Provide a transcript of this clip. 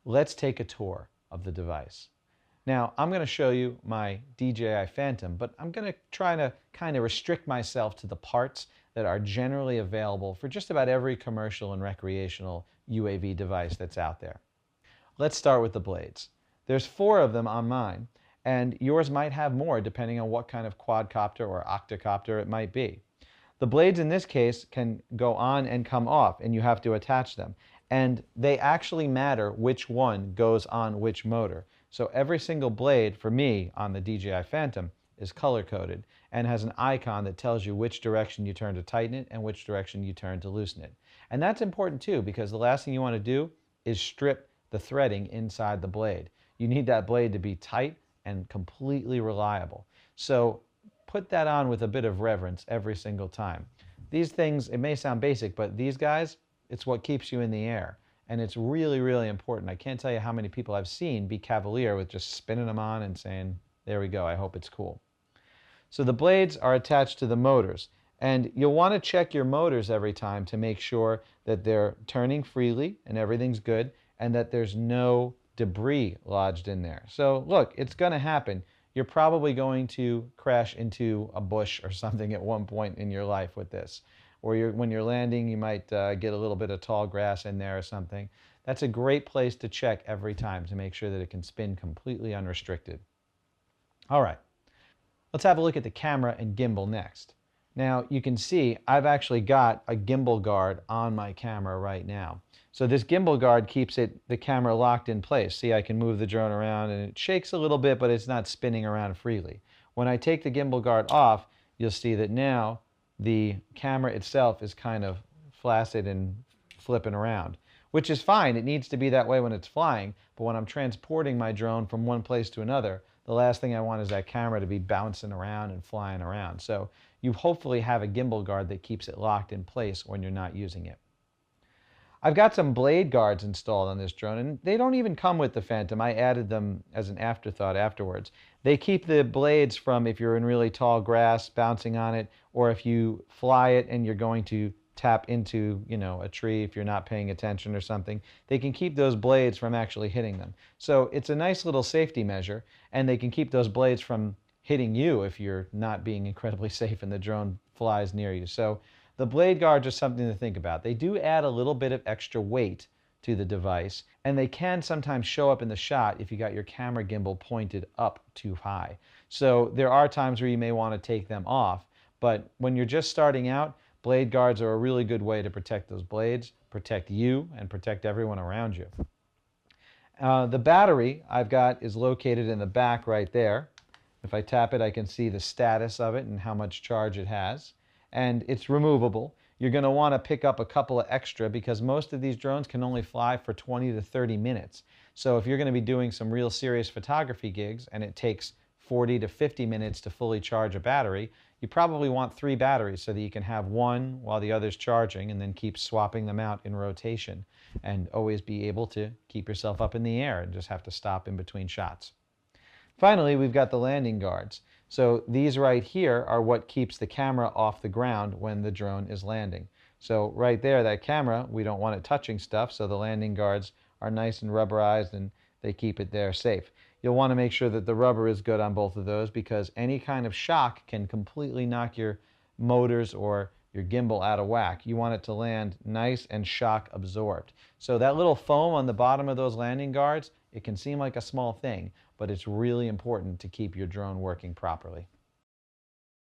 let's take a tour of the device. Now, I'm going to show you my DJI Phantom, but I'm going to try to kind of restrict myself to the parts that are generally available for just about every commercial and recreational UAV device that's out there. Let's start with the blades. There's 4 of them on mine, and yours might have more depending on what kind of quadcopter or octocopter it might be. The blades in this case can go on and come off, and you have to attach them. And they actually matter which one goes on which motor. So every single blade for me on the DJI Phantom is color-coded and has an icon that tells you which direction you turn to tighten it and which direction you turn to loosen it. And that's important too, because the last thing you want to do is strip the threading inside the blade. You need that blade to be tight and completely reliable. So put that on with a bit of reverence every single time. These things, it may sound basic, but these guys, it's what keeps you in the air. And it's really, really important. I can't tell you how many people I've seen be cavalier with just spinning them on and saying, there we go, I hope it's cool. So the blades are attached to the motors. And you'll want to check your motors every time to make sure that they're turning freely and everything's good and that there's no debris lodged in there. So look, it's going to happen. You're probably going to crash into a bush or something at one point in your life with this. Or when you're landing, you might get a little bit of tall grass in there or something. That's a great place to check every time to make sure that it can spin completely unrestricted. All right, let's have a look at the camera and gimbal next. Now you can see I've actually got a gimbal guard on my camera right now. So this gimbal guard keeps the camera locked in place. See, I can move the drone around and it shakes a little bit, but it's not spinning around freely. When I take the gimbal guard off, you'll see that now the camera itself is kind of flaccid and flipping around, which is fine. It needs to be that way when it's flying, but when I'm transporting my drone from one place to another, the last thing I want is that camera to be bouncing around and flying around. So you hopefully have a gimbal guard that keeps it locked in place when you're not using it. I've got some blade guards installed on this drone, and they don't even come with the Phantom. I added them as an afterthought afterwards. They keep the blades from, if you're in really tall grass, bouncing on it, or if you fly it and you're going to tap into, a tree if you're not paying attention or something, they can keep those blades from actually hitting them. So it's a nice little safety measure, and they can keep those blades from hitting you if you're not being incredibly safe and the drone flies near you. So the blade guards are something to think about. They do add a little bit of extra weight to the device, and they can sometimes show up in the shot if you got your camera gimbal pointed up too high. So there are times where you may want to take them off, but when you're just starting out, blade guards are a really good way to protect those blades, protect you, and protect everyone around you. The battery I've got is located in the back right there. If I tap it, I can see the status of it and how much charge it has. And it's removable. You're going to want to pick up a couple of extra because most of these drones can only fly for 20 to 30 minutes. So if you're going to be doing some real serious photography gigs and it takes 40 to 50 minutes to fully charge a battery, you probably want 3 batteries so that you can have one while the other's charging and then keep swapping them out in rotation and always be able to keep yourself up in the air and just have to stop in between shots. Finally, we've got the landing guards. So these right here are what keeps the camera off the ground when the drone is landing. So right there, that camera, we don't want it touching stuff, so the landing guards are nice and rubberized and they keep it there safe. You'll want to make sure that the rubber is good on both of those because any kind of shock can completely knock your motors or your gimbal out of whack. You want it to land nice and shock absorbed. So that little foam on the bottom of those landing guards, it can seem like a small thing, but it's really important to keep your drone working properly.